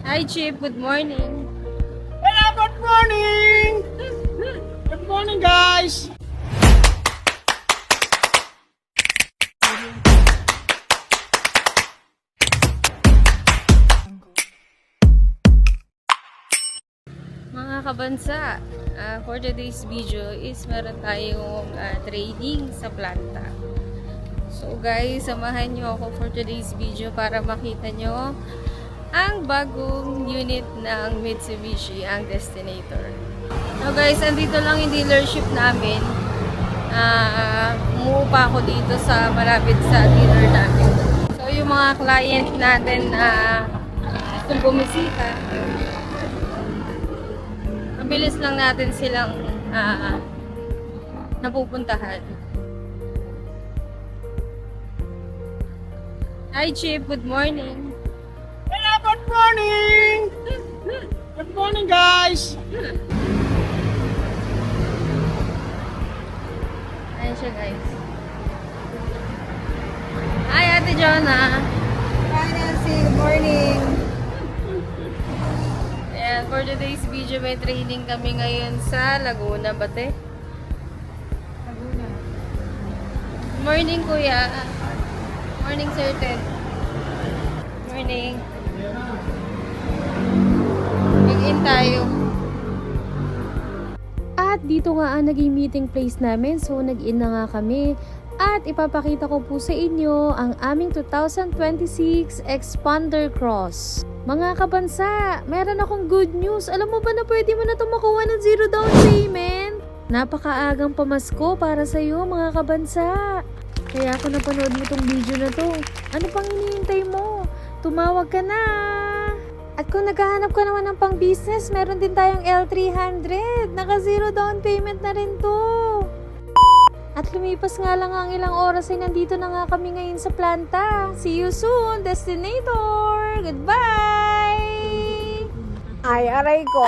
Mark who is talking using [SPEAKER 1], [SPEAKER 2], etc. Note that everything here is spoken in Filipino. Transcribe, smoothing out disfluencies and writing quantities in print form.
[SPEAKER 1] Hi, Chip. Good morning.
[SPEAKER 2] Hello, good morning! Good morning, guys!
[SPEAKER 1] Mga kabansa, for today's video is meron tayong trading sa planta. So guys, samahan nyo ako for today's video para makita nyo ang bagong unit ng Mitsubishi, ang Destinator. So guys, andito lang yung dealership namin. Umuupa ako dito sa malapit sa dealer namin. So yung mga client natin na gustong bumisita, mabilis lang natin silang napupuntahan. Hi Chip, good morning.
[SPEAKER 2] Hello, good morning! Good morning, guys!
[SPEAKER 1] Ayan siya guys. Hi Ate Jonah.
[SPEAKER 3] Hi Nancy, good morning.
[SPEAKER 1] Ayan, for today's video may training kami ngayon sa Laguna, Bate.
[SPEAKER 3] Laguna.
[SPEAKER 1] Morning Kuya. Morning Sir Ted. Morning. Mag-in tayo.
[SPEAKER 4] At dito nga ang naging meeting place namin, so nag-in na nga kami. At ipapakita ko po sa inyo ang aming 2026 Expander Cross. Mga kabansa, meron akong good news. Alam mo ba na pwede mo na ito makuha ng 0 down payment? Napakaagang pamasko para sa iyo mga kabansa. Kaya kung napanood mo tong video na to, ano pang hinihintay mo? Tumawag ka na! At kung naghahanap ka naman ng pang business, meron din tayong L300. Naka 0 down payment na rin to. At lumipas nga lang ang ilang oras ay nandito na nga kami ngayon sa planta. See you soon, Destinator! Goodbye!
[SPEAKER 3] Ay, aray ko.